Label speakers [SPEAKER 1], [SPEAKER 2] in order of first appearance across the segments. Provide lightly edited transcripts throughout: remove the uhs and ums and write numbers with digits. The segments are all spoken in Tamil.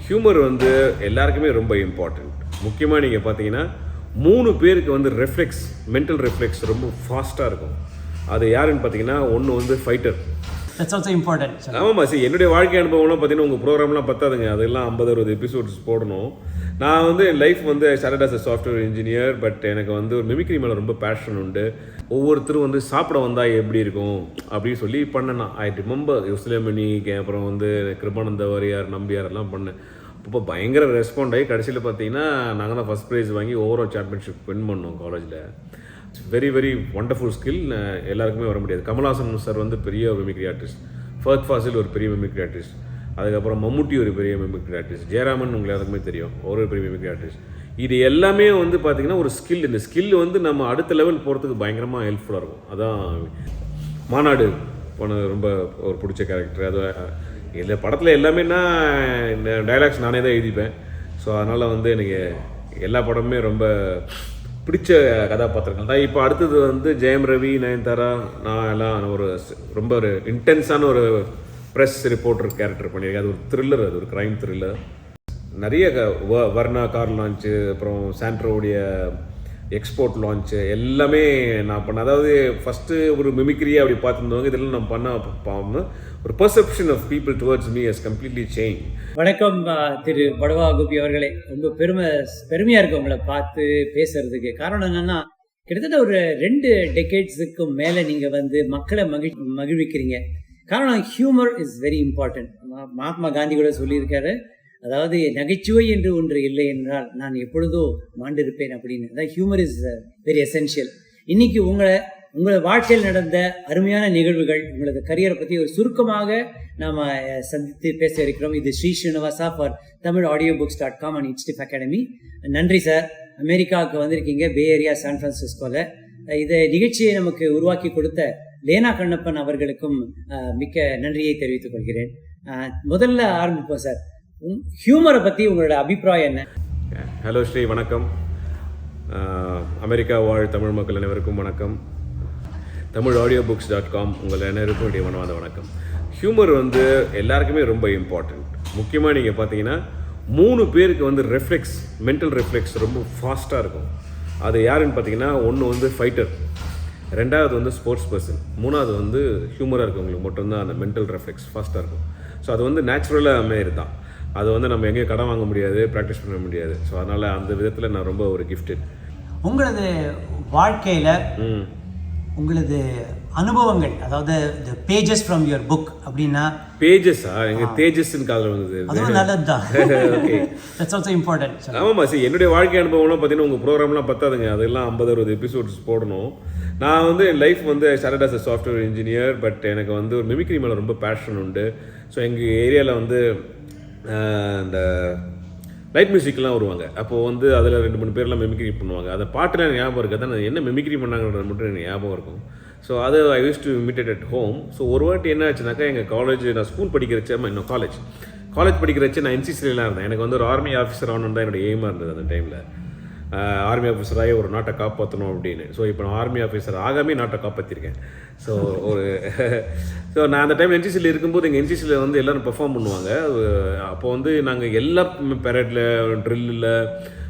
[SPEAKER 1] ஹியூமர் வந்து எல்லாருக்குமே ரொம்ப இம்பார்ட்டண்ட். முக்கியமாக நீங்கள் பார்த்தீங்கன்னா 3 பேருக்கு வந்து மென்டல் ரெஃப்ளெக்ஸ் ரொம்ப ஃபாஸ்ட்டாக இருக்கும். அது யாருன்னு பார்த்தீங்கன்னா, ஒன்று வந்து ஃபைட்டர்.
[SPEAKER 2] That's also important.
[SPEAKER 1] ஆமாம்மா, சரி, என்னுடைய வாழ்க்கை அனுபவம்லாம் பார்த்தீங்கன்னா உங்கள் ப்ரோக்ராம்லாம் பத்தாதுங்க, அதெல்லாம் 50-60 எபிசோட்ஸ் போடணும். நான் வந்து என் லைஃப் வந்து started as a software engineer. But எனக்கு வந்து ஒரு மிமிக்ரி மேலே ரொம்ப பேஷன் உண்டு. ஒவ்வொருத்தரும் வந்து சாப்பிட வந்தால் எப்படி இருக்கும் அப்படின்னு சொல்லி பண்ணேன். ஐ ரிமெம்பர் யுஸ்லேமணிக்கு, அப்புறம் வந்து கிருபானந்த வாரியார், நம்பியார் எல்லாம் பண்ணேன். அப்போ பயங்கர ரெஸ்பாண்ட் ஆகி கடைசியில் பார்த்தீங்கன்னா நாங்கள் தான் ஃபஸ்ட் ப்ரைஸ் வாங்கி ஓவரால் சாம்பியன்ஷிப் வின் பண்ணோம் காலேஜில். Very very wonderful skill. எல்லாருக்குமே வர முடியாது. கமல்ஹாசன் சார் வந்து பெரிய ஒரு மிமிக்ரி ஆர்டிஸ்ட், ஃபஹத் ஃபாசில் ஒரு பெரிய மிமிக்ரி ஆர்டிஸ்ட், அதுக்கப்புறம் மம்முட்டி ஒரு பெரிய மிமிக்ரி ஆர்டிஸ்ட், ஜெயராமன் உங்களுக்கு எல்லாருக்குமே தெரியும், ஒரு பெரிய மிமிக்ரி ஆர்டிஸ்ட். இது எல்லாமே வந்து பார்த்திங்கன்னா ஒரு ஸ்கில். இந்த ஸ்கில் வந்து நம்ம அடுத்த லெவல் போகிறதுக்கு பயங்கரமாக ஹெல்ப்ஃபுல்லாக இருக்கும். அதான் மாநாடு போன ரொம்ப ஒரு பிடிச்ச கேரக்டர். அது இல்லை, படத்தில் எல்லாமே இந்த டைலாக்ஸ் நானே தான் எழுதிப்பேன். ஸோ அதனால் வந்து எனக்கு எல்லா படமுமே ரொம்ப பிடிச்ச கதாபாத்திரங்கள் தான். இப்போ அடுத்தது வந்து ஜெயம் ரவி, நயன்தாரா, நான் எல்லாம் ரொம்ப ஒரு இன்டென்ஸான ஒரு ப்ரெஸ் ரிப்போர்ட்டர் கேரக்டர் பண்ணியிருக்கேன். அது ஒரு த்ரில்லர், அது ஒரு க்ரைம் த்ரில்லர். நிறைய வர்ணா கார் லான்ச்சு, அப்புறம் சாண்ட்ரோடைய எக்ஸ்போர்ட் லான்ச்சு எல்லாமே நான் பண்ணேன். அதாவது ஃபஸ்ட்டு ஒரு மிமிக்ரியாக அப்படி பார்த்துருந்தவங்க இதெல்லாம் நான் பண்ண ஒரு perception of people towards me has completely change.
[SPEAKER 2] வணக்கம் திரு படவா கோபி அவர்களே. ரொம்ப பெருமையாக இருக்குது உங்களை பார்த்து பேசுறதுக்கு. காரணம் என்னன்னா, கிட்டத்தட்ட ஒரு 2 டெக்கேட்ஸுக்கு மேலே நீங்கள் வந்து மக்களை மகிழ்விக்கிறீங்க. காரணம், humour is very important. Mahatma Gandhi கூட சொல்லியிருக்காரு, அதாவது நகைச்சுவை என்று ஒன்று இல்லை என்றால் நான் எப்பொழுதோ மாண்டிருப்பேன் அப்படின்னு. அதாவது ஹியூமர் இஸ் வெரி எசென்ஷியல். இன்னைக்கு உங்கள் வாழ்க்கையில் நடந்த அருமையான நிகழ்வுகள், உங்களது கரியரை பற்றி ஒரு சுருக்கமாக நாம் சந்தித்து பேச இருக்கிறோம். இது Sri Srinivasa for TamilAudioBooks.com and Instiff academy. நன்றி சார். அமெரிக்காவுக்கு வந்திருக்கீங்க, பே ஏரியா, சான் பிரான்சிஸ்கோவில். இந்த நிகழ்ச்சியை நமக்கு உருவாக்கி கொடுத்த லேனா கண்ணப்பன் அவர்களுக்கும் மிக்க நன்றியை தெரிவித்துக் கொள்கிறேன். முதல்ல ஆரம்பிப்போம் சார். ஹியூமரை பற்றி உங்களோட அபிப்பிராயம் என்ன?
[SPEAKER 1] ஹலோ ஸ்ரீ, வணக்கம். அமெரிக்கா வாழ் தமிழ் மக்கள் அனைவருக்கும் வணக்கம். TamilAudioBooks.com உங்கள் அனைவருக்கும் என்னுடைய மனமார்ந்த வணக்கம். ஹியூமர் வந்து எல்லாருக்குமே ரொம்ப இம்பார்ட்டண்ட். முக்கியமாக நீங்கள் பார்த்தீங்கன்னா 3 பேருக்கு வந்து மென்டல் ரெஃப்ளெக்ஸ் ரொம்ப ஃபாஸ்ட்டாக இருக்கும். அது யாருன்னு பார்த்தீங்கன்னா, ஒன்று வந்து ஃபைட்டர், 2வது வந்து ஸ்போர்ட்ஸ் பர்சன், 3வது வந்து ஹியூமராக இருக்கவங்களுக்கு மட்டும்தான் அந்த மென்டல் ரெஃப்ளெக்ஸ் ஃபாஸ்ட்டாக இருக்கும். ஸோ அது வந்து நேச்சுரலாக அமையிறது தான். அது வந்து நம்ம எங்கேயும் கடன் வாங்க முடியாது, ப்ராக்டிஸ் பண்ண முடியாது. ஸோ அதனால் அந்த விதத்தில் நான் ரொம்ப ஒரு கிஃப்டட்.
[SPEAKER 2] உங்களது வாழ்க்கையில் உங்களது அனுபவங்கள், அதாவது the pages from your book அப்படின்னா,
[SPEAKER 1] பேஜஸா? எங்கள் தேஜஸ்ன்னு காதில் வந்தது.
[SPEAKER 2] அதுவும் நல்லது தான்.
[SPEAKER 1] Okay,
[SPEAKER 2] that's also important.
[SPEAKER 1] ஆமாம்மா, சரி, என்னுடைய வாழ்க்கை அனுபவம்லாம் பார்த்தீங்கன்னா உங்கள் ப்ரோக்ராம்லாம் பத்தாதுங்க, அதெல்லாம் 50-60 எபிசோட்ஸ் போடணும். நான் வந்து என் லைஃப் வந்து started as a software engineer. But எனக்கு வந்து ஒரு மிமிக்ரி மேலே ரொம்ப பேஷன் உண்டு. ஸோ எங்கள் ஏரியாவில் வந்து இந்த லைட் மியூசிக்லாம் வருவாங்க. அப்போது வந்து அதில் 2-3 பேர்லாம் மிமிக்ரி பண்ணுவாங்க. அந்த பாட்டுலாம் எனக்கு ஞாபகம் இருக்குது. அதான் என்ன மிமிக்ரி பண்ணாங்கன்றது மட்டும் எனக்கு ஞாபகம் இருக்கும். ஸோ அது I use to imitate at home. So ஒரு வாட்டி என்ன ஆச்சுனாக்கா, எங்கள் காலேஜ், நான் ஸ்கூல் படிக்கிறச்சே, இன்னும் காலேஜ் படிக்கிறச்சே நான் NCCலாம் இருந்தேன். எனக்கு வந்து ஒரு ஆர்மி ஆஃபீஸர் ஆகணுன்னு தான் என்னோடய எய்மாக இருந்தது அந்த டைமில். ஆர்மி ஆஃபீஸராகி ஒரு நாட்டை காப்பாற்றணும் அப்படின்னு. ஸோ இப்போ நான் ஆர்மி ஆஃபீஸர் ஆகாமே நாட்டை காப்பாற்றிருக்கேன். ஸோ நான் அந்த டைம் NCCயில் இருக்கும்போது எங்கள் NCCயில் வந்து எல்லோரும் பெர்ஃபார்ம் பண்ணுவாங்க. அப்போ வந்து நாங்கள் எல்லா பெரேடில், ட்ரில்லில்,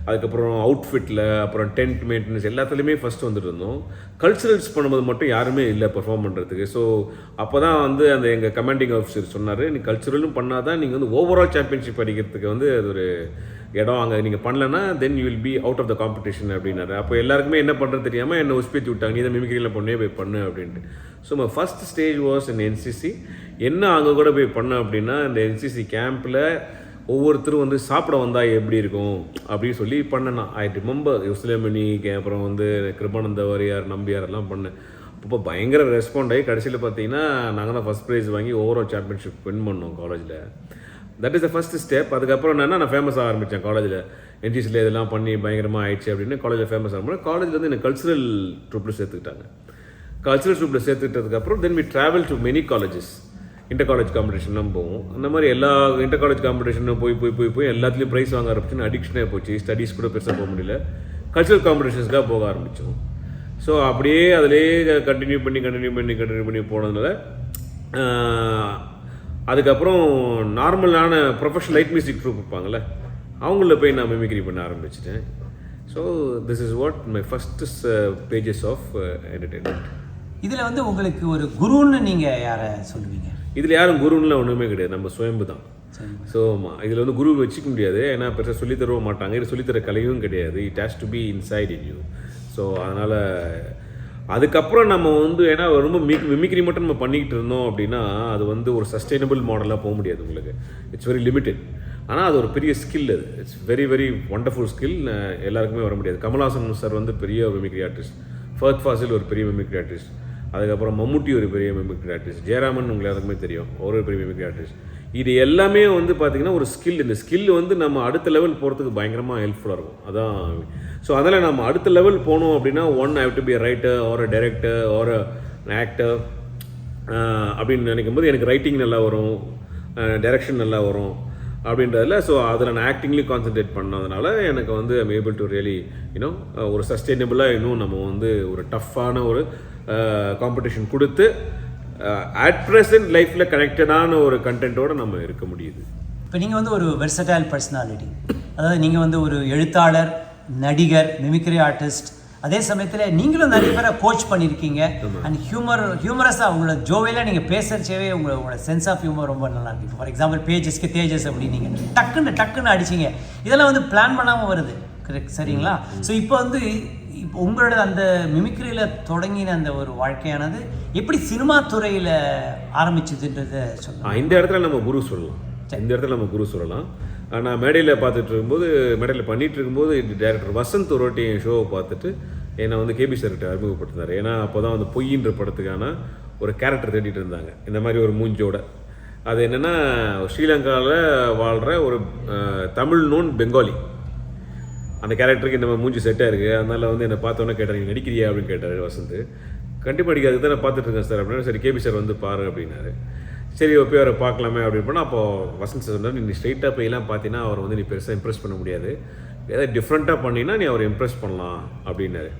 [SPEAKER 1] அதுக்கப்புறம் அவுட்ஃபிட்டில், அப்புறம் டென்ட் மெயின்டெனன்ஸ் எல்லாத்துலேயுமே ஃபஸ்ட்டு வந்துட்டு இருந்தோம். கல்ச்சுரல்ஸ் பண்ணும்போது மட்டும் யாருமே இல்லை பெர்ஃபார்ம் பண்ணுறதுக்கு. ஸோ அப்போ தான் வந்து அந்த எங்கள் கமாண்டிங் ஆஃபீஸர் சொன்னார், நீ கல்ச்சுரலும் பண்ணால் தான் நீங்கள் வந்து ஓவரால் சாம்பியன்ஷிப் அடிக்கிறதுக்கு வந்து அது ஒரு இடம். அங்கே நீங்கள் பண்ணலன்னா then you will be out of the competition அப்படின்னாரு. அப்போ எல்லாருக்குமே என்ன பண்ணுறது தெரியாமல் என்னை உஸ்பேத்தி விட்டாங்க, நீ தான் மிமிக்ரியில் பண்ணே போய் பண்ணு அப்படின்ட்டு. So my first stage was in NCC. என்ன அங்கே கூட போய் பண்ணேன் அப்படின்னா, இந்த NCC கேம்பில் ஒவ்வொருத்தரும் வந்து சாப்பிட வந்தால் எப்படி இருக்கும் அப்படின்னு சொல்லி பண்ணேன். ஐ ரிமெம்பர் யுஸ்லேமணிக்கு, அப்புறம் வந்து கிருபானந்த வாரியார், நம்பியார் எல்லாம் பண்ணேன். அப்போ பயங்கர ரெஸ்பாண்ட் ஆகி கடைசியில் பார்த்தீங்கன்னா நாங்கள் தான் ஃபஸ்ட் ப்ரைஸ் வாங்கி ஓவரால் சாம்பியன்ஷிப் வின் பண்ணோம் காலேஜில். That is the first step. அதுக்கப்புறம் என்னென்னா, நான் ஃபேமஸ் ஆக ஆரம்பித்தேன் காலேஜில். NCCயில் இதெல்லாம் பண்ணி பயங்கரமாக ஆயிடுச்சு அப்படின்னு காலேஜில் ஃபேமஸ் ஆகும்போது காலேஜில் வந்து எனக்கு கல்ச்சுரல் ட்ரூப்பில் சேர்த்துக்கிட்டாங்க. கல்ச்சுரல் ட்ரூப்பில் சேர்த்துக்கிட்டதுக்கப்புறம் then we travel to many colleges. Inter college காம்படிஷன்லாம் போவோம். அந்த மாதிரி எல்லா இன்டர் காலேஜ் காம்படிஷனும் போய் எல்லாத்துலேயும் ப்ரைஸ் வாங்க ஆரம்பிச்சுன்னு அடிக்ஷனாக போச்சு. ஸ்டடீஸ் கூட பெருசாக போக முடியல. கல்ச்சுரல் காம்படிஷன்ஸ்க்காக போக ஆரம்பித்தோம். ஸோ அப்படியே அதிலே கண்டினியூ பண்ணி போனதுனால அதுக்கப்புறம் நார்மலான ப்ரொஃபஷனல் லைட் மியூசிக் ட்ரூப் இருப்பாங்கள்ல, அவங்கள போய் நான் மிமிக்ரி பண்ண ஆரம்பிச்சிட்டேன். So this is what my first pages of entertainment.
[SPEAKER 3] இதில் வந்து உங்களுக்கு ஒரு குருன்னு நீங்கள் யாரை சொல்லுவீங்க?
[SPEAKER 1] இதில் யாரும் குருன்னுலாம் ஒன்றுமே கிடையாது, நம்ம சுயம்பு தான். ஸோ இதில் வந்து குரு வச்சுக்க முடியாது, ஏன்னா பெருசாக சொல்லித்தரவே மாட்டாங்க, இது சொல்லித்தர கலையும் கிடையாது. It has to be inside in you. So அதனால் அதுக்கப்புறம் நம்ம வந்து ஏன்னா ரொம்ப மிமிக்ரி மட்டும் நம்ம பண்ணிக்கிட்டு இருந்தோம் அப்படின்னா அது வந்து ஒரு சஸ்டைனபிள் மாடலாக போக முடியாது உங்களுக்கு. It's very limited. ஆனால் அது ஒரு பெரிய ஸ்கில், அது it's very very wonderful skill. எல்லாருக்குமே வர முடியாது. கமல்ஹாசன் சார் வந்து பெரிய ஒரு மிமிக்ரி ஆர்டிஸ்ட், ஃபஹத் ஃபாசில் ஒரு பெரிய மிமிக்ரி ஆர்டிஸ்ட், அதுக்கப்புறம் மம்முட்டி ஒரு பெரிய மிமிக்ரி ஆர்டிஸ்ட், ஜெயராமன் உங்களுக்கு எல்லாருக்குமே தெரியும், ஒரு பெரிய மிமிக்ரி ஆர்டிஸ்ட். இது எல்லாமே வந்து பார்த்திங்கன்னா ஒரு ஸ்கில். இந்த ஸ்கில் வந்து நம்ம அடுத்த லெவல் போகிறதுக்கு பயங்கரமாக ஹெல்ப்ஃபுல்லாக இருக்கும். அதான். ஸோ அதனால் நம்ம அடுத்த லெவல் போகணும் அப்படின்னா one have to be a writer or a director or a actor அப்படின்னு நினைக்கும்போது எனக்கு ரைட்டிங் நல்லா வரும், டைரக்ஷன் நல்லா வரும் அப்படின்றதில். ஸோ அதில் நான் ஆக்டிங்லேயும் கான்சென்ட்ரேட் பண்ணதுனால எனக்கு வந்து I'm able to really you know ஒரு சஸ்டைனபிளாக இன்னும் நம்ம வந்து ஒரு டஃப்பான ஒரு காம்படிஷன் கொடுத்து அட் ப்ரெசன்ட் லைஃப்பில் கனெக்டடான ஒரு கண்டென்ட்டோடு நம்ம இருக்க முடியுது.
[SPEAKER 3] இப்போ நீங்கள் வந்து ஒரு வெர்சடைல் பர்சனாலிட்டி, அதாவது நீங்கள் வந்து ஒரு எழுத்தாளர், நடிகர், மிமிக்ரி ஆர்டிஸ்ட், அதே சமயத்தில் நீங்களும் நிறைய பேரை கோச் பண்ணியிருக்கீங்க. அண்ட் ஹியூமரஸாக உங்களோட ஜோவையில் நீங்கள் பேசுகிறச்சேவே உங்களோட சென்ஸ் ஆஃப் ஹியூமர் ரொம்ப நல்லா இருக்குது. இப்போ ஃபார் எக்ஸாம்பிள் பேஜஸ்க்கு தேஜஸ் அப்படி நீங்கள் டக்குன்னு அடிச்சிங்க. இதெல்லாம் வந்து பிளான் பண்ணாமல் வருது, கரெக்ட், சரிங்களா? ஸோ இப்போ வந்து இப்போ உங்களோட அந்த மிமிக்ரியில் தொடங்கின அந்த ஒரு வாழ்க்கையானது எப்படி சினிமா துறையில் ஆரம்பிச்சதுன்றதை சொல்லலாம்.
[SPEAKER 1] இந்த இடத்துல நம்ம குரு சொல்லலாம். நான் மேடையில் பார்த்துட்டு இருக்கும்போது, மேடையில் பண்ணிகிட்டு இருக்கும்போது டைரக்டர் வசந்த் ஒருவாட்டி என் ஷோவை பார்த்துட்டு என்னை வந்து கேபி சார்கிட்ட அறிமுகப்படுத்தினார். ஏன்னா அப்போ தான் வந்து பொய்யின்ற படத்துக்கான ஒரு கேரக்டர் தேடிட்டு இருந்தாங்க, இந்த மாதிரி ஒரு மூஞ்சோட. அது என்னென்னா ஸ்ரீலங்காவில் வாழ்கிற ஒரு தமிழ் நோன் பெங்காலி. அந்த கேரக்டருக்கு இந்த மாதிரி மூஞ்சி செட்டாக இருக்குது. அதனால் வந்து என்னை பார்த்தோன்னே கேட்டார், நீங்கள் நடிக்கிறியா அப்படின்னு கேட்டார் வசந்த். கண்டிப்பாக நடிக்காது தான் நான் பார்த்துட்ருக்கேன் சார் அப்படின்னா. சரி கேபி சார் வந்து பாரு அப்படின்னாரு. சரி போய் அவரை பார்க்கலாமே அப்படின்னு போனால் அப்போது வசந்த் சார் சொன்னார், நீ ஸ்ட்ரெயிட்டாக போயெல்லாம் பார்த்தீங்கன்னா அவர் வந்து நீ பெருசாக இம்ப்ரெஸ் பண்ண முடியாது, ஏதாவது டிஃப்ரெண்ட்டாக பண்ணினா நீ அவரை இம்ப்ரெஸ் பண்ணலாம் அப்படின்னாரு.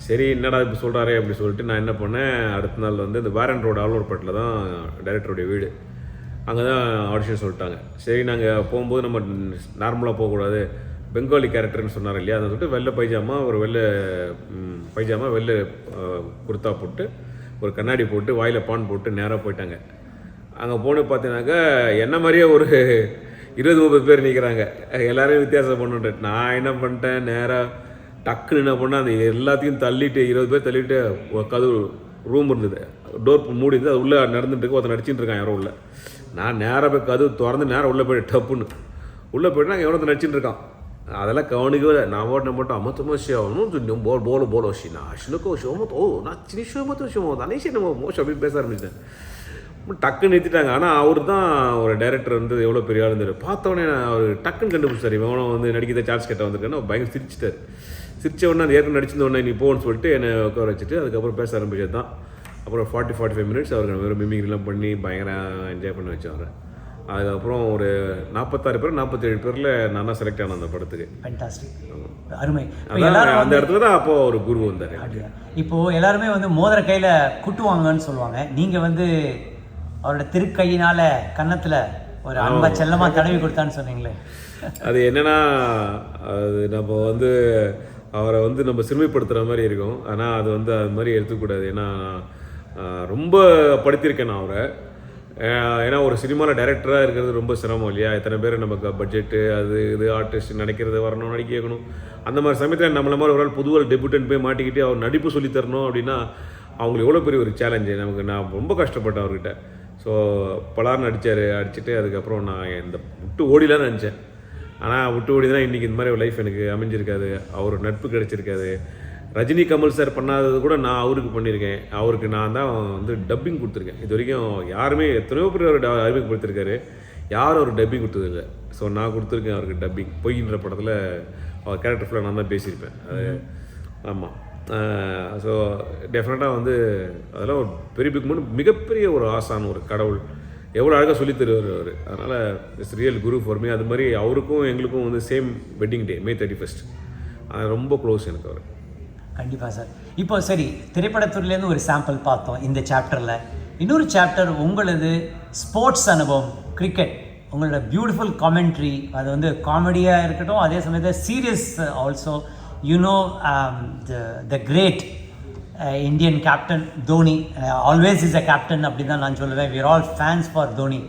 [SPEAKER 1] சரி என்னடா இப்போ சொல்கிறாரே அப்படி சொல்லிட்டு நான் என்ன பண்ணேன், அடுத்த நாள் வந்து இந்த வேரன் ரோடு ஆலூர்பேட்டில் தான் டைரக்டருடைய வீடு. அங்கே தான் ஆடிஷன் சொல்லிட்டாங்க. சரி நாங்கள் போகும்போது நம்ம நார்மலாக போகக்கூடாது, பெங்காலி கேரக்டர்னு சொன்னார் இல்லையா, அதை சொல்லிட்டு வெள்ளை பைஜாமா, ஒரு வெள்ளை பைஜாமா, வெள்ளை குர்த்தா போட்டு, ஒரு கண்ணாடி போட்டு, வாயில் பான் போட்டு நேராக போயிட்டாங்க. அங்கே போன பார்த்தீங்கன்னாக்கா என்ன மாதிரியே ஒரு 20-30 பேர் நிற்கிறாங்க, எல்லோரும் வித்தியாசம் பண்ணுன்ட்டு. நான் என்ன பண்ணிட்டேன், நேராக டக்குன்னு என்ன பண்ணேன், அந்த எல்லாத்தையும் தள்ளிட்டு 20 பேர் தள்ளிட்டு ஒரு கதவு ரூம் இருந்தது, டோர் மூடி இருந்தது, அது உள்ளே நடந்துட்டு ஒருத்தர் நடிச்சிட்டு இருக்கான் யாரோ உள்ள. நான் நேராக போய் கதவு திறந்து நேராக உள்ளே போய்ட்டு டப்புன்னு உள்ளே போய்ட்டு நாங்கள் எவ்வளோ நடிச்சிட்டு இருக்கான். அதெல்லாம் கவனிக்கவே இல்லை. நான் ஓட்டின மட்டும் அமத்தமாக ஷியாகணும் போல ஷி நான் ஷினுக்கோ ஷோமோ நான் சின்ன ஷோமத்தோ ஷோமோ அனைஷி நம்ம மோஷம் அப்படின்னு பேச ஆரம்பிச்சிட்டேன். டக்குன்னு நிறுத்திட்டாங்க. ஆனால் அவர் தான் ஒரு டைரக்டர் வந்து எவ்வளோ பெரிய ஆள் இருந்தார். பார்த்தோன்னே அவர் டக்குன்னு கண்டுபிடிச்சார், இவனோ வந்து நடிக்கிறத சார்ஜ் கேட்ட வந்திருக்கேன்னு பயங்கர சிரிச்சிட்டார். சிரிச்ச உடனே அது ஏற்கனவே நடிச்சிருந்தோடனே நீ போன்னு சொல்லிட்டு என்னை உட்கார வச்சுட்டு அதுக்கப்புறம் பேச ஆரம்பிச்சது தான். அப்புறம் 40-45 மினிட்ஸ் அவருக்கு வெறும் மிமிக்ரிலாம் பண்ணி பயங்கர என்ஜாய் பண்ணி வச்சாங்க. அதுக்கப்புறம் ஒரு 46 பேர் 47 பேரில் நான் தான் செலக்ட் ஆனேன் அந்த படத்துக்கு.
[SPEAKER 3] அருமை.
[SPEAKER 1] அந்த இடத்துல தான் அப்போ ஒரு குரு வந்தார்.
[SPEAKER 3] இப்போது எல்லாருமே வந்து மோதிர கையில் குட்டுவாங்கன்னு சொல்லுவாங்க. நீங்கள் வந்து அவரோட திருக்கையினால் கன்னத்தில் ஒரு அன்பா செல்லமாக தடவி கொடுத்தான்னு சொன்னீங்களே,
[SPEAKER 1] அது என்னென்னா அது நம்ம வந்து அவரை வந்து நம்ம சிறுமைப்படுத்துகிற மாதிரி இருக்கும். ஆனால் அது வந்து அது மாதிரி எடுத்துக்கூடாது. ஏன்னா ரொம்ப படுத்தியிருக்கேன் நான் அவரை. ஏன்னா ஒரு சினிமாவில் டைரக்டராக இருக்கிறது ரொம்ப சிரமம் இல்லையா. எத்தனை பேர் நமக்கு பட்ஜெட்டு அது இது ஆர்டிஸ்ட் நினைக்கிறது வரணும், நடிக்க வைக்கணும். அந்த மாதிரி சமயத்தில் நம்மள மாதிரி ஒரு ஆள் புதுவால் டெபியூட்டன் போய் மாட்டிக்கிட்டு அவர் நடிப்பு சொல்லித்தரணும் அப்படின்னா அவங்களுக்கு எவ்வளோ பெரிய ஒரு சேலஞ்சு. நமக்கு நான் ரொம்ப கஷ்டப்பட்டேன் அவர்கிட்ட. ஸோ பலார்னு அடிச்சுட்டு அதுக்கப்புறம் நான் இந்த விட்டு ஓடிலான்னு நினச்சேன். ஆனால் விட்டு ஓடி தான் இன்றைக்கி இந்த மாதிரி ஒரு லைஃப் எனக்கு அமைஞ்சிருக்காது, அவர் நட்பு கிடச்சிருக்காது. ரஜினி கமல் சார் பண்ணாதது கூட நான் அவருக்கு பண்ணியிருக்கேன். அவருக்கு நான் தான் வந்து டப்பிங் கொடுத்துருக்கேன். இது வரைக்கும் யாருமே எத்தனையோ பேர் அவர் அறிமுகப்படுத்திருக்காரு, யாரும் அவர் டப்பிங் கொடுத்ததில்லை. ஸோ நான் கொடுத்துருக்கேன் அவருக்கு டப்பிங். பொய்ன்ற படத்தில் அவர் கேரக்டர் ஃபுல்லாக நான் தான் பேசியிருப்பேன். அது ஆமாம். ஸோ டெஃபினட்டாக வந்து அதெல்லாம் ஒரு பெரிய மிகப்பெரிய ஒரு ஆசான், ஒரு கடவுள். எவ்வளோ அழகாக சொல்லி தருவார் அவர். அதனால் it's real Guru for me. அது மாதிரி அவருக்கும் எங்களுக்கும் வந்து சேம் வெட்டிங் டே May 31. அது ரொம்ப க்ளோஸ் எனக்கு அவர்.
[SPEAKER 3] கண்டிப்பாக சார். இப்போ சரி, திரைப்படத்துறையிலேருந்து ஒரு சாம்பிள் பார்த்தோம் இந்த சாப்டரில். இன்னொரு சாப்டர் உங்களது ஸ்போர்ட்ஸ் அனுபவம், கிரிக்கெட், உங்களோட பியூட்டிஃபுல் காமெண்ட்ரி. அது வந்து காமெடியாக இருக்கட்டும், அதே சமயத்தில் serious also. You know the great Indian captain Dhoni, always is a captain அப்படின்னு தான் நான் சொல்லுவேன். We are all fans for Dhoni.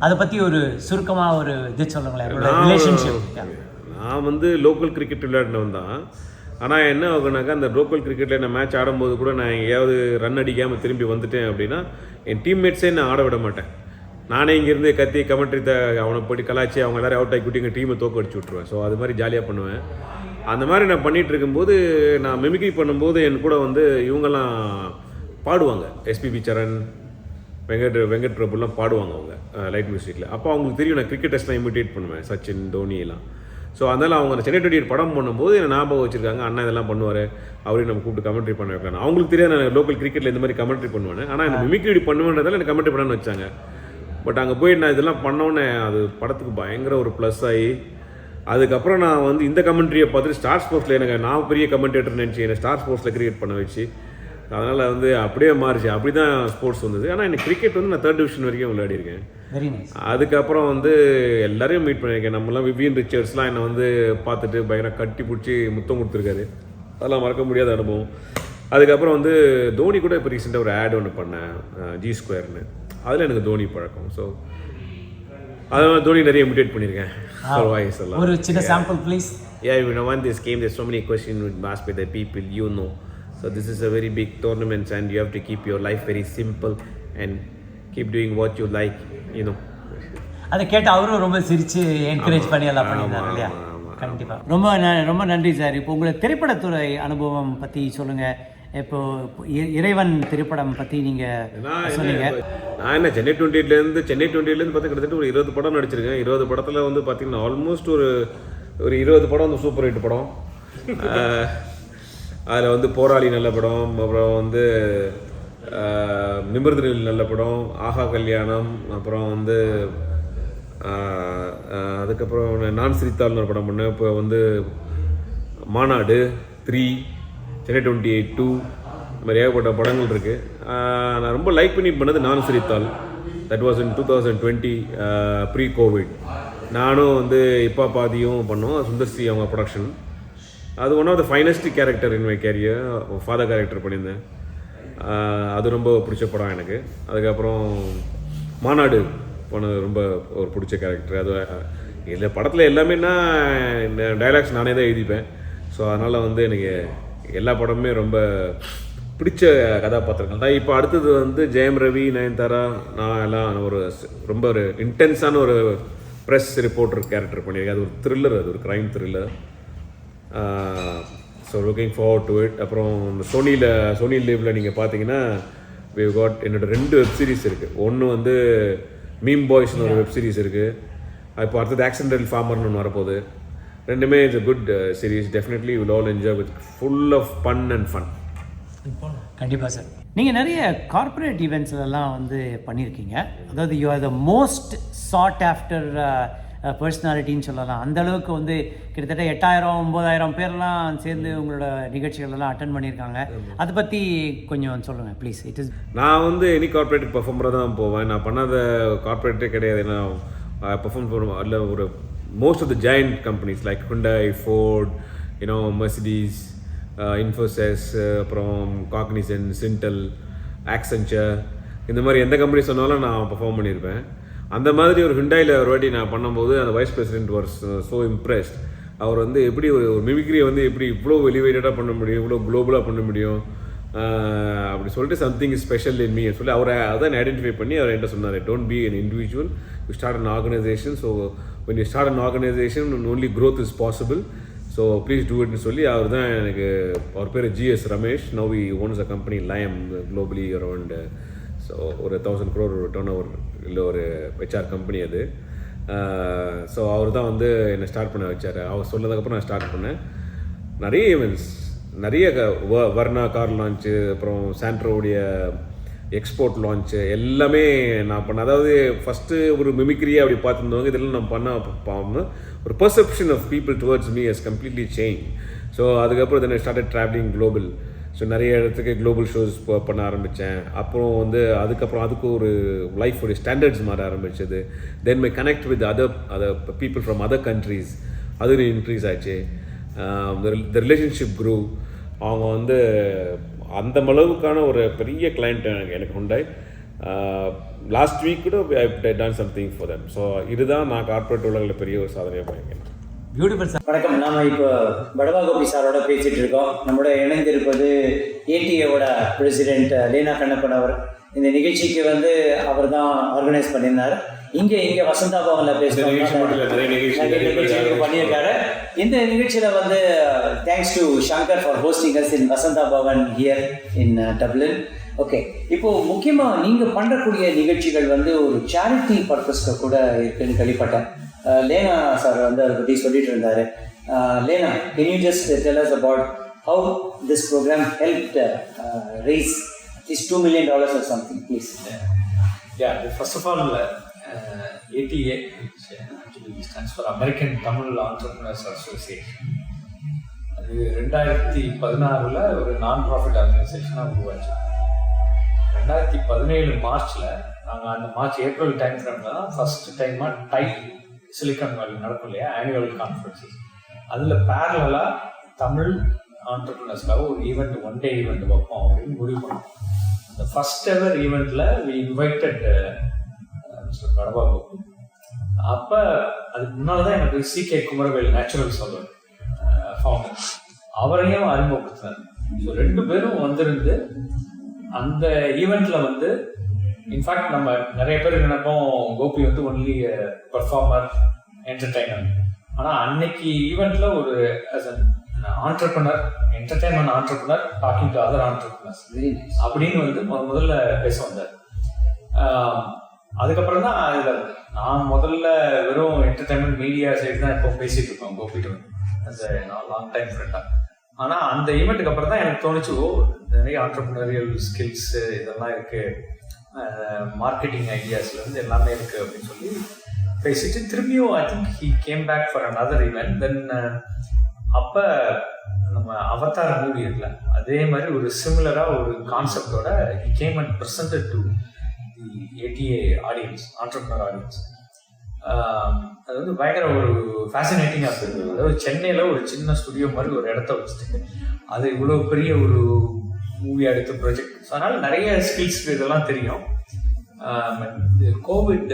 [SPEAKER 3] அதை பற்றி ஒரு சுருக்கமாக ஒரு இது சொல்லுங்களேன், உங்களோட ரிலேஷன்ஷிப்.
[SPEAKER 1] நான் வந்து லோக்கல் கிரிக்கெட் விளையாடினவன் தான். ஆனால் என்ன ஆகுனாக்கா, அந்த லோக்கல் கிரிக்கெட்டில் நான் மேட்ச் ஆடும்போது கூட நான் எங்கேயாவது ரன் அடிக்காமல் திரும்பி வந்துட்டேன் அப்படின்னா என் டீம்மேட்ஸே நான் ஆட விட மாட்டேன். நானே இங்கேருந்து கத்தி கமெண்ட்ரி அவனை போய்ட்டு கலாச்சி அவங்க எல்லோரும் அவுட் ஆகி குட்டி எங்கள் டீமை தோக்க அடிச்சு விட்ருவேன். ஸோ அது மாதிரி ஜாலியாக பண்ணுவேன். அந்த மாதிரி நான் பண்ணிகிட்டு இருக்கும்போது, நான் மிமிக்ரி பண்ணும்போது என் கூட வந்து இவங்கெல்லாம் பாடுவாங்க. எஸ்பிபி சரண், வெங்கட் பிரபுலாம் பாடுவாங்க அவங்க லைட் மியூசிக்கில். அப்போ அவங்களுக்கு தெரியும் நான் கிரிக்கெட்டர்ஸ்லாம் இமிட்டேட் பண்ணுவேன், சச்சின், தோனி எல்லாம். ஸோ அதனால் அவங்க அந்த சென்னை 28 படம் பண்ணும்போது என்னை ஞாபகம் வச்சுருக்காங்க. அண்ணா இதெல்லாம் பண்ணுவார், அவரையும் நம்ம கூப்பிட்டு கமெண்ட்ரி பண்ண வைக்கலாம். அவங்களுக்கு தெரியாது நான் லோக்கல் கிரிக்கெட்டில் இந்த மாதிரி கமெண்ட்ரி பண்ணுவேன். ஆனால் எனக்கு மிமிக்ரி பண்ணுவேன்றதால எனக்கு கமெண்ட்ரி பண்ணணும்னு வச்சாங்க. பட் அங்கே போய் நான் இதெல்லாம் பண்ணோன்னே அது படத்துக்கு பயங்கர ஒரு ப்ளஸ் ஆகி, அதுக்கப்புறம் நான் வந்து இந்த கமெண்ட்ரியை பார்த்துட்டு ஸ்டார் ஸ்போர்ட்ஸில் எனக்கு நான் பெரிய கமெண்டேட்டர் நினச்சி என்னை ஸ்டார் ஸ்போர்ட்ஸில் கிரியேட் பண்ண வச்சு, அதனால் வந்து அப்படியே மாறிச்சு. அப்படி தான் ஸ்போர்ட்ஸ் வந்தது. ஆனால் எனக்கு கிரிக்கெட் வந்து நான் 3rd டிவிஷன் வரைக்கும் விளையாடிருக்கேன்.
[SPEAKER 3] Very nice.
[SPEAKER 1] அதுக்கப்புறம் வந்து எல்லாரையும் மீட் பண்ணியிருக்கேன். நம்மளாம் விவியன் ரிச்சர்ட்ஸ்லாம் என்னை வந்து பார்த்துட்டு பயங்கர கட்டி பிடிச்சி முத்தம் கொடுத்துருக்காரு. அதெல்லாம் மறக்க முடியாத அனுபவம். அதுக்கப்புறம் வந்து தோனி கூட இப்போ ரீசெண்டாக ஒரு ஆட் ஒன்று பண்ணேன், G2ன்னு. அதில் எனக்கு தோனி பழக்கம். ஸோ அதனால தோனி நிறைய இமிட்டேட் பண்ணியிருக்கேன். வாய்ஸ் எல்லாம்
[SPEAKER 3] ஒரு சின்ன sample please.
[SPEAKER 1] Yeah, you know, when this game, there's so many questions asked by the people, you know. So this is a very big tournament and you have to keep your life very simple and keep doing what you like, you know.
[SPEAKER 3] அதை கேட்டு அவரும் ரொம்ப சிரித்து என்கரேஜ் பண்ணி எல்லாம் பண்ணியிருந்தாங்க இல்லையா? கண்டிப்பாக. ரொம்ப நன்றி சார். இப்போ உங்களை திரைப்படத்துறை அனுபவம் பற்றி சொல்லுங்கள். இப்போ இறைவன் திரைப்படம் பற்றி நீங்கள் சொன்னீங்க.
[SPEAKER 1] நான் என்ன சென்னை 28லேருந்து பார்த்தா கிட்டத்தட்ட ஒரு 20 படம் நடிச்சிருக்கேன். 20 படத்தில் வந்து பார்த்தீங்கன்னா ஆல்மோஸ்ட் ஒரு 20 படம் வந்து சூப்பர் ஹிட் படம். அதில் வந்து போராளி நல்ல படம், அப்புறம் வந்து நிமிர்தினில் நல்ல படம், ஆஹா கல்யாணம், அப்புறம் வந்து அதுக்கப்புறம் நான் சிரித்தாள்னு ஒரு படம் பண்ணேன். இப்போ வந்து மாநாடு 3, சென்னை 28 2, இந்த மாதிரி ஏகப்பட்ட படங்கள் இருக்குது. நான் ரொம்ப லைக் பண்ணி பண்ணது நான் சிரித்தாள். That was in 2020, pre covid. நானும் வந்து இப்போ பாதியும் பண்ணோம், சுந்தர்சி அவங்க ப்ரொடக்ஷன். அது one of the finest character in my career. Father character பண்ணியிருந்தேன். அது ரொம்ப பிடிச்ச படம் எனக்கு. அதுக்கப்புறம் மாநாடு பண்ணது ரொம்ப ஒரு பிடிச்ச கேரக்டர். அது இல்லை படத்தில் எல்லாமேனா டைலாக்ஸ் நானே தான் எழுதிப்பேன். ஸோ அதனால் வந்து எனக்கு எல்லா படமுமே ரொம்ப பிடிச்ச கதாபாத்திரங்கள் தான். இப்போ அடுத்தது வந்து ஜெயம் ரவி, நயன்தாரா, நான் எல்லாம் ரொம்ப ஒரு இன்டென்ஸான ஒரு ப்ரெஸ் ரிப்போர்ட்டர் கேரக்டர் பண்ணியிருக்கேன். அது ஒரு த்ரில்லர், அது ஒரு crime thriller. So looking forward to it. அப்புறம் சோனி லிவ்வில் நீங்கள் பார்த்தீங்கன்னா வி காட் என்னோட 2 வெப் சீரிஸ் இருக்குது. ஒன்று வந்து மீம் பாய்ஸ்னு ஒரு வெப் சீரிஸ் இருக்குது. இப்போ அடுத்தது ஆக்சிடென்டல் ஃபார்மர்னு ஒன்று வரப்போகுது. ரெண்டுமே it's a good series. Definitely will all enjoy with full of fun and fun.
[SPEAKER 3] கண்டிப்பாக சார். நீங்கள் நிறைய கார்ப்பரேட் ஈவெண்ட்ஸ்லாம் வந்து பண்ணியிருக்கீங்க. அதாவது you are the most sought after பர்சனாலிட்டின்னு சொல்லலாம். அந்த அளவுக்கு வந்து கிட்டத்தட்ட 8000-9000 பேர்லாம் சேர்ந்து உங்களோட நிகழ்ச்சிகளெல்லாம் அட்டன் பண்ணியிருக்காங்க. அதை பற்றி கொஞ்சம் சொல்லுங்கள் ப்ளீஸ். இட் இஸ்
[SPEAKER 1] நான் வந்து எனி கார்ப்பரேட் பெர்ஃபார்மராக தான் போவேன். நான் பண்ணாத கார்ப்பரேட்டே கிடையாது. நான் பெர்ஃபார்ம் பண்ணுவேன். அதில் ஒரு most of the giant companies like Hyundai, Ford, you know, Mercedes, Infosys, அப்புறம் Cognizant, Syntel, Accenture, இந்த மாதிரி எந்த கம்பெனி சொன்னாலும் நான் பெர்ஃபார்ம் பண்ணியிருப்பேன். அந்த மாதிரி ஒரு ஹுண்டாயில் ஒரு வாட்டி நான் பண்ணும்போது அந்த vice president was so impressed. அவர் வந்து எப்படி ஒரு மிமிக்ரியை வந்து எப்படி இவ்வளோ எலிவேட்டடாக பண்ண முடியும், இவ்வளோ குளோபலாக பண்ண முடியும் அப்படி சொல்லிட்டு சம்திங் ஸ்பெஷல் இன் மீ சொல்லி அவரை அதான் ஐடென்டிஃபை பண்ணி அவர் என்கிட்ட சொன்னார், don't be an individual, you start an organization. So when you start an organization only growth is possible, so please do it னு சொல்லி அவர் தான் எனக்கு, அவர் பேர் GS Ramesh. now he owns a company Liam globally around so ஒரு 1000 crore டர்ன் ஓவர் இல்லை ஒரு HR கம்பெனி அது. ஸோ அவர் தான் வந்து என்னை ஸ்டார்ட் பண்ண வச்சார். அவர் சொன்னதுக்கப்புறம் நான் ஸ்டார்ட் பண்ணேன். நிறைய ஈவெண்ட்ஸ், நிறைய வர்ணா கார் லான்ச்சு, அப்புறம் சாண்ட்ரோவுடைய எக்ஸ்போர்ட் லான்ச்சு எல்லாமே நான் பண்ணேன். அதாவது ஃபஸ்ட்டு ஒரு மிமிக்ரியை அப்படி பார்த்துருந்தவங்க இதெல்லாம் நான் பண்ண ஒரு perception of people towards me has completely change. So அதுக்கப்புறம் then I started travelling global. So நிறைய இடத்துக்கு குளோபல் ஷோஸ் பண்ண ஆரம்பித்தேன். அப்புறம் வந்து அதுக்கு ஒரு லைஃபோடைய ஸ்டாண்டர்ட்ஸ் மாற ஆரம்பிச்சது. Then my connect with other people from other countries, அது இன்க்ரீஸ் ஆச்சு. The relationship grew. அவங்க வந்து அந்த அளவுக்கான ஒரு பெரிய கிளைண்ட் எனக்கு உண்டாய். லாஸ்ட் வீக் கூட I done something for them. So இதுதான் நான் கார்பரேட் உலகில் பெரிய ஒரு சாதனையாக பண்ணியிருக்கேன்.
[SPEAKER 3] Beautiful sir.
[SPEAKER 2] வணக்கம். நாம இப்போ படவா கோபி சாரோட பேசிட்டு இருக்கோம். நம்மளோட இணைந்திருப்பது ஏடிஏவோட பிரசிடென்ட் லேனா கண்ணப்பன் அவர். இந்த நிகழ்ச்சிக்கு வந்து அவர் தான் ஆர்கனைஸ் பண்ணியிருந்தார். இங்கே வசந்தா பவனில் நிகழ்ச்சி பண்ணியிருக்காரு. இந்த நிகழ்ச்சியில் வந்து thanks to Shankar for hosting as in Vasantha Bhavan here in Dublin. Okay, இப்போது முக்கியமாக நீங்கள் பண்ணுறக்கூடிய நிகழ்ச்சிகள் வந்து ஒரு சேரிட்டி பர்பஸ்க்கு கூட இருக்குன்னு கேள்விப்பட்டேன். லேனா சார் வந்து அதை பற்றி சொல்லிட்டு இருந்தார். Lena, can you just tell us about how this program helped raise at least $2 million or something, please?
[SPEAKER 4] Yeah, first of all, ATA, which actually stands for American Tamil Entrepreneurs Association. அது 2016 ஒரு நான் ப்ராஃபிட் ஆர்கனைசேஷனாக உருவாச்சு. 2017 மார்ச்சில் நாங்கள் அந்த ஏப்ரல் டைம் ஃப்ரேமில் தான் ஃபஸ்ட்டு டைமாக சிலிக்கான் வேலி நடக்கும் இல்லையா, ஆனுவல் கான்ஃபரன்ஸஸ். அதில் பேரலாக தமிழ் ஆண்டர்பிரினர்ஸ்க்காக ஒரு ஈவெண்ட், 1 day ஈவெண்ட் வைப்போம் அப்படின்னு முடிவு பண்ணோம். அந்த ஃபஸ்ட் எவர் ஈவெண்ட்டில் we invited mister Badava Gopi. அப்போ அதுக்கு முன்னால் தான் எனக்கு CK Kumaravel natural saloon founder, அவரையும் அறிமுகப்படுத்தினார். ஸோ 2 பேரும் வந்திருந்து அந்த ஈவெண்ட்டில் வந்து இன்ஃபேக்ட் நம்ம நிறைய பேர் நினைப்போம் கோபி வந்து ஒன்லி பர்ஃபார்மர், என்டர்டைனர். ஆனால் அன்னைக்கு ஈவெண்ட்டில் ஒரு as an entrepreneur, entertainment entrepreneur talking to other entrepreneurs அப்படின்னு வந்து முதல்ல பேச வந்தார். அதுக்கப்புறம் தான் அதில் நான் முதல்ல வெறும் என்டர்டைன்மெண்ட் மீடியா சைடு தான் இப்போ பேசிகிட்டு இருக்கோம் கோபிட்டு வந்து அந்த லாங் டைம் ஃப்ரெண்டாக. ஆனால் அந்த ஈவெண்ட்டுக்கு அப்புறம் தான் எனக்கு தோணுச்சு, நிறைய ஆண்டர்பிரினரியல் ஸ்கில்ஸு இதெல்லாம் இருக்குது, மார்க்கெட்டிங் ஐடியாஸ்லேருந்து எல்லாமே இருக்குது அப்படின்னு சொல்லி பேசிட்டு திரும்பியும் I think he came back for another event. Then அப்போ நம்ம அவதார் மூவி இருக்குல்ல, அதே மாதிரி ஒரு சிமிலராக ஒரு கான்செப்டோட he came and presented to the ATA audience, entrepreneur audience. அது வந்து பயங்கர ஒரு ஃபேசினேட்டிங்காக இருந்தது. அதாவது சென்னையில் ஒரு சின்ன ஸ்டுடியோ மாதிரி ஒரு இடத்த வச்சுட்டு அது இவ்வளோ பெரிய ஒரு மூவி அடுத்த ப்ராஜெக்ட். ஸோ அதனால் நிறைய ஸ்கில்ஸ் இதெல்லாம் தெரியும். கோவிட்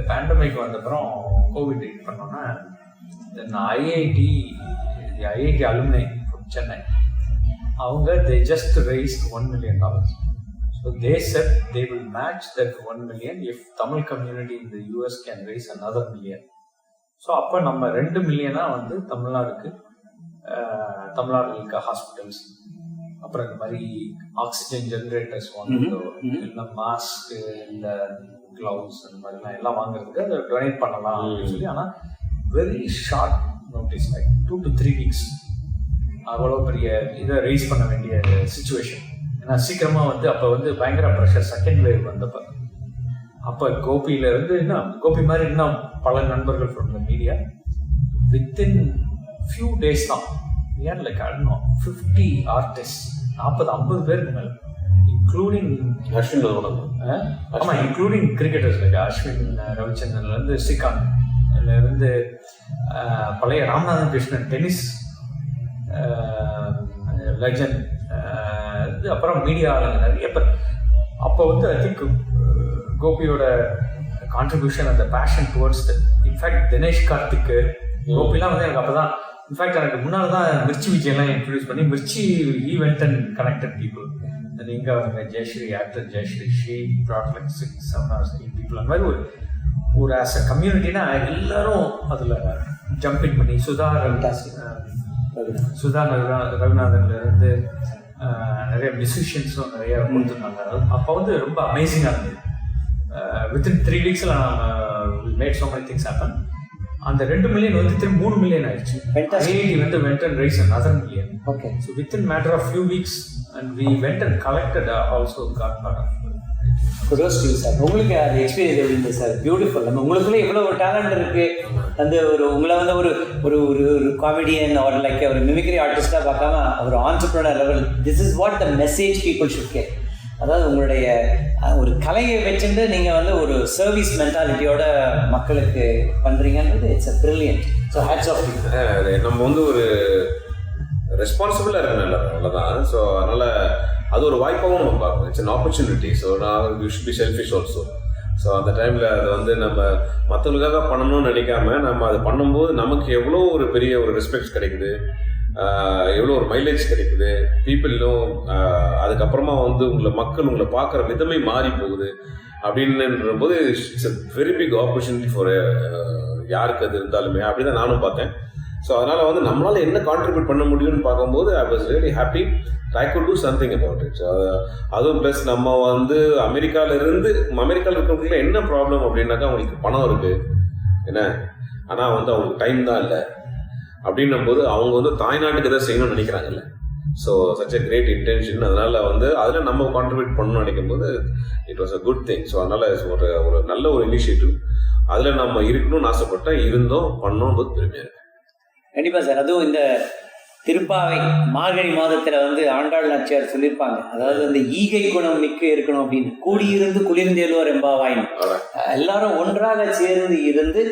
[SPEAKER 4] பேண்டமிக் வந்தப்புறம் கோவிட் ஹிட் பண்ணோன்னா ஐஐடி அலுமினை ஃப்ரம் சென்னை, அவங்க they just raised $1 million. So they said they will match that $1 million if Tamil community in the US can raise another $1 million. So அப்போ நம்ம $2 million வந்து தமிழ்நாடுக்கு இருக்க ஹாஸ்பிட்டல்ஸ், அப்புறம் இந்த மாதிரி ஆக்சிஜன் ஜென்ரேட்டர்ஸ் வாங்குறதோ இல்லை மாஸ்க்கு இல்லை க்ளவுஸ் அந்த மாதிரிலாம் எல்லாம் வாங்குறதுக்கு அதை டொனேட் பண்ணலாம் அப்படின்னு சொல்லி. ஆனால் very short notice, like 2 to 3 weeks அவ்வளோ பெரிய இதை ரைஸ் பண்ண வேண்டிய சிச்சுவேஷன். ஏன்னா சீக்கிரமாக வந்து அப்போ வந்து பயங்கர ப்ரெஷர், செகண்ட் வேவ் வந்தப்போ. அப்போ கோபியிலேருந்து இன்னும் கோபி மாதிரி இன்னும் பல நண்பர்கள் from the media within few days தான் லைக் அடனோ 50 ஆர்டிஸ்ட், 40-50 பேருக்கு மேலே, இன்க்ளூடிங்
[SPEAKER 1] அஸ்வின்.
[SPEAKER 4] ஆமாம், இன்க்ளூடிங் கிரிக்கெட்டர்ஸ் லைக் அஸ்வின், ரவிச்சந்திரன்லேருந்து ஸ்ரீகாந்த்லேருந்து பழைய ராமநாதன் கிருஷ்ணன் டென்னிஸ் லெஜண்ட், அப்புறம் மீடியா ஆளுங்க நிறைய பேர். அப்போ வந்து ஐ திங்க் கோபியோட கான்ட்ரிபியூஷன், அந்த passion towards in fact Dinesh Karthik, கோபிலாம் வந்து எனக்கு அப்போ தான் இன்ஃபேக்ட் எனக்கு முன்னால் தான் மிர்ச்சி விஜயெல்லாம் இன்ட்ரடியூஸ் பண்ணி Mirchi event and connected people. நீங்கள் அவங்க Jayashree, actor Jayashree, she brought like 6-7 or 8 people. அந்த மாதிரி ஒரு ஆஸ் அ கம்யூனிட்டினா எல்லாரும் அதில் ஜம்பிங் பண்ணி சுதா ரகுநாதன்லேருந்து நிறைய மியூசிஷியன்ஸும் நிறைய கொடுத்துருந்தாங்க. அப்போ வந்து ரொம்ப அமேசிங்காக இருந்தது. வித்தின் 3 weeks மேட் so many things happen. அந்த $2 million வந்து திரும்ப $3 million ஆயிடுச்சு. IIT went and raised another $1 million.
[SPEAKER 2] Okay.
[SPEAKER 4] So within matter of few weeks and we went and collected also got part of it.
[SPEAKER 2] Good to you sir. உங்களுக்கு அது எக்ஸ்பீரியன்ஸ் எப்படி இருந்தது சார்? பியூட்டிஃபுல். நம்ம உங்களுக்குள்ளே எவ்வளோ ஒரு டேலண்ட் இருக்குது, வந்து உங்களை வந்து ஒரு ஒரு காமெடியன் ஒரு லைக் ஒரு மிமிக்ரி ஆர்டிஸ்டாக பார்க்காம ஒரு entrepreneur level, this is what the message people should get. அதாவது உங்களுடைய ஒரு கலையை வச்சுட்டு நீங்கள் வந்து ஒரு சர்வீஸ் மென்டாலிட்டியோட மக்களுக்கு பண்ணுறீங்கன்றது it's a brilliant. So hats off.
[SPEAKER 1] நம்ம வந்து ஒரு ரெஸ்பான்சிபிளாக இருக்கணும் அவ்வளோதான். ஸோ அதனால் அது ஒரு வாய்ப்பாகவும் நம்ம பார்க்கணும். It's an opportunity. ஸோ நான் you should be selfish also. So அந்த டைமில் அதை வந்து நம்ம மற்றவங்களுக்காக பண்ணணும்னு நினைக்காம நம்ம அதை பண்ணும்போது நமக்கு எவ்வளோ ஒரு பெரிய ஒரு ரெஸ்பெக்ட் கிடைக்குது, எவ்வளோ ஒரு மைலேஜ் கிடைக்குது பீப்புளும். அதுக்கப்புறமா வந்து உங்களை பார்க்குற விதமே மாறி போகுது அப்படின்ற போது it's a very big opportunity for யாருக்கு அது இருந்தாலுமே. அப்படி தான் நானும் பார்த்தேன். ஸோ அதனால் வந்து நம்மளால் என்ன கான்ட்ரிபியூட் பண்ண முடியும்னு பார்க்கும்போது I was really happy. I could do something about it. So அதுவும் ப்ளஸ் நம்ம வந்து அமெரிக்காவில் இருக்கிறவங்களுக்கு என்ன ப்ராப்ளம் அப்படின்னாக்கா அவங்களுக்கு பணம் இருக்குது என்ன, ஆனால் வந்து அவங்களுக்கு டைம் தான் இல்லை அப்படின்னும் போது அவங்க வந்து தாய்நாட்டுக்கு எதாவது செய்யணும்னு நினைக்கிறாங்கல்ல. So such a great intention. அதனால் வந்து அதில் நம்ம கான்ட்ரிபியூட் பண்ணணும்னு நினைக்கும் போது it was a good thing. So அதனால் ஒரு நல்ல ஒரு இனிஷியேட்டிவ். அதில் நம்ம இருக்கணும்னு ஆசைப்பட்டேன், இருந்தோம், பண்ணோம் போது பெருமையாக இருக்கு.
[SPEAKER 2] கண்டிப்பாக சார். அதுவும் இந்த திருப்பாவை மார்கழி மாதத்தில் வந்து ஆண்டாள் நாச்சியார் சொல்லியிருப்பாங்க, அதாவது அந்த ஈகை குணம் மிக்க இருக்கணும் அப்படின்னு, கூடியிருந்து குளிர்ந்தேலோர் எம்பாவாயின், எல்லாரும் ஒன்றாக சேர்ந்து இருந்து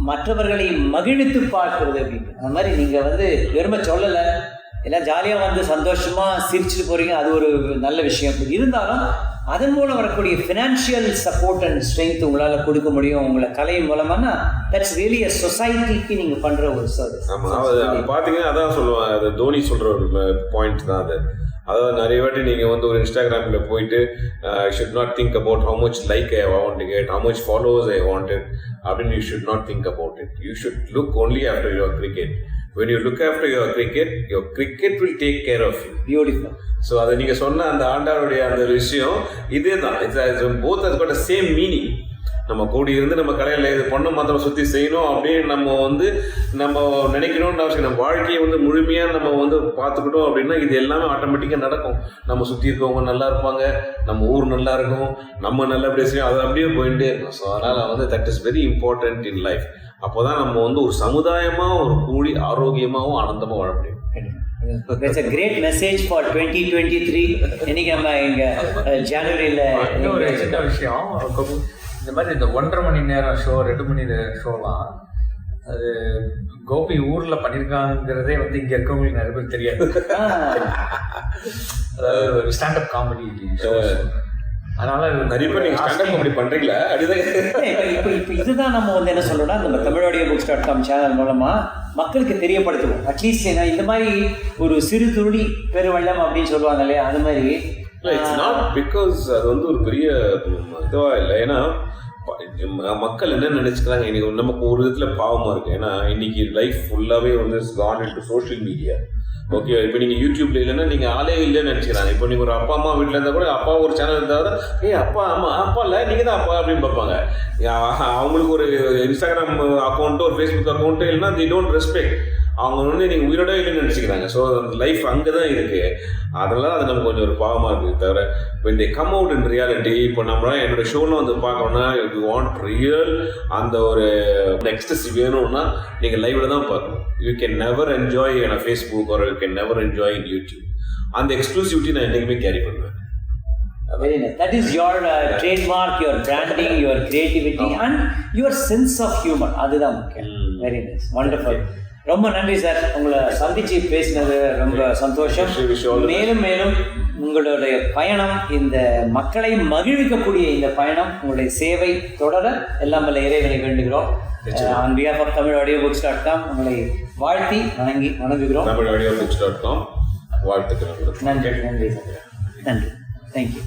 [SPEAKER 2] மற்றவர்களை மகிழ்வித்து பார்க்கிறது அப்படின்னு. அந்த மாதிரி நீங்கள் வந்து வெறுமை சொல்லலை, எல்லாம் ஜாலியாக வந்து சந்தோஷமாக சிரிச்சுட்டு போகிறீங்க, அது ஒரு நல்ல விஷயம். இருந்தாலும் அதன் மூலம் வரக்கூடிய ஃபினான்ஷியல் சப்போர்ட் அண்ட் ஸ்ட்ரென்த் உங்களால் கொடுக்க முடியும் உங்களை கலை மூலமானா தட்ஸ் ரியலி அ சொசைட்டிக்கு நீங்கள் பண்ணுற ஒரு சர்வீஸ்.
[SPEAKER 1] ஆமாம், அது பார்த்தீங்கன்னா அதான் சொல்லுவாங்க, அது தோனி சொல்கிற ஒரு பாயிண்ட் தான் அது. அதாவது நிறைய வாட்டி நீங்கள் வந்து ஒரு இன்ஸ்டாகிராமில் போயிட்டு should not think about how much like I want to get, how much followers I wanted அப்படின்னு you should not think about it. You should look only after your cricket. When you look after your cricket will take care of you.
[SPEAKER 2] Beautiful.
[SPEAKER 1] So அதை நீங்கள் சொன்ன அந்த ஆண்டாளுடைய அந்த விஷயம் இதே தான். It's both has got the same meaning. நம்ம கூடி இருந்து நம்ம கடையில் இது பொண்ணை மாத்திரம் சுற்றி செய்யணும் அப்படின்னு நம்ம நினைக்கணும்னு அவசியம். நம்ம வாழ்க்கையை வந்து முழுமையாக நம்ம வந்து பார்த்துக்கிட்டோம் அப்படின்னா இது எல்லாமே ஆட்டோமேட்டிக்காக நடக்கும். நம்ம சுற்றி இருக்கவங்க நல்லா இருப்பாங்க, நம்ம ஊர் நல்லா இருக்கும், நம்ம நல்லபடியாக செய்யும், அது அப்படியே போயிட்டே இருக்கும். ஸோ அதனால் வந்து that is very important in life. அப்போ தான் நம்ம வந்து ஒரு சமுதாயமாக ஒரு கூடி ஆரோக்கியமாகவும் ஆனந்தமாக வாழ முடியும்.
[SPEAKER 2] That's a great message for 2023. இன்னைக்கு நம்ம இங்க ஜனவரியில்
[SPEAKER 4] ஒரு சின்ன விஷயம், இந்த மாதிரி இந்த 1.5 மணி நேரம் ஷோ 2 மணி நேரம் ஷோலாம் அது கோபி ஊர்ல பண்ணியிருக்காங்கிறதே வந்து இங்க இருக்கவங்களுக்கு நிறைய பேர் தெரியாது. அதாவது ஒரு ஸ்டாண்டப் காமெடி ஷோ. அதனால நிறைய பேர் நீங்கள் ஸ்டாண்டப் காமெடி பண்ணுறீங்களா?
[SPEAKER 2] இப்போ இதுதான் நம்ம வந்து என்ன சொல்றோம்னா, நம்ம tamilaudiobooks.com சேனல் மூலமா மக்களுக்கு தெரியப்படுத்துவோம். அட்லீஸ்ட் இந்த மாதிரி ஒரு சிறு துளி பெருவெள்ளம் அப்படின்னு சொல்லுவாங்க இல்லையா, அது மாதிரி.
[SPEAKER 1] இட்ஸ் நாட் பிகாஸ் அது வந்து ஒரு பெரிய இதுவாக இல்லை. ஏன்னா மக்கள் என்ன நினைச்சுக்கிறாங்க, இன்னைக்கு நமக்கு ஒரு விதத்தில் பாவமாக இருக்குது. ஏன்னா இன்னைக்கு லைஃப் ஃபுல்லாகவே வந்து gone into social media. Okay, இப்போ நீங்கள் யூடியூப்ல இல்லைன்னா நீங்கள் ஆளே இல்லைன்னு நினச்சிக்கிறாங்க. இப்போ நீங்கள் ஒரு அப்பா அம்மா வீட்டில் இருந்தால் கூட அப்பா ஒரு சேனல் இருந்தால் தான் அப்பா அம்மா அப்பா இல்லை நீங்கள் தான் அப்பா அப்படின்னு பார்ப்பாங்க. அவங்களுக்கு ஒரு இன்ஸ்டாகிராம் அக்கௌண்ட்டு ஒரு ஃபேஸ்புக் அக்கௌண்ட்டு இல்லைன்னா தி டோன்ட் ரெஸ்பெக்ட். அவங்க வந்து நீங்கள் உயிரோட இல்லைன்னு நினச்சிக்கிறாங்க. ஸோ அந்த லைஃப் அங்கே தான் இருக்குது. அதெல்லாம் அது நமக்கு கொஞ்சம் ஒரு பாவமாக இருக்குது. தவிர when they come out in reality, இப்போ நம்ம என்னோட ஷோவில் வந்து பார்க்கணும்னா யூ வாண்ட் ரியல் அந்த ஒரு எக்ஸ்டசி வேணும்னா நீங்கள் லைவில் தான் பார்க்கணும். You can never enjoy in Facebook are you can never enjoy in YouTube. அந்த எக்ஸ்க்ளூசிவிட்டி நான் என்றைக்குமே கேரி பண்ணுவேன்.
[SPEAKER 2] Very nice. That is your trademark, your branding, your creativity and your sense of humor. அதுதான் முக்கியம். Very nice. Wonderful. ரொம்ப நன்றி சார், உங்களை சந்திச்சு பேசினது ரொம்ப சந்தோஷம். மேலும் மேலும் உங்களுடைய பயணம், இந்த மக்களை மகிழ்விக்கக்கூடிய இந்த பயணம், உங்களுடைய சேவை தொடர எல்லாம் வல்ல இறைவனை வேண்டுகிறோம். on behalf of tamilaudiobooks.com உங்களை வாழ்த்தி வணங்குகிறோம்.
[SPEAKER 1] tamilaudiobooks.com வாழ்த்துக்கிறோம்.
[SPEAKER 2] நன்றி சார், நன்றி. தேங்க்யூ.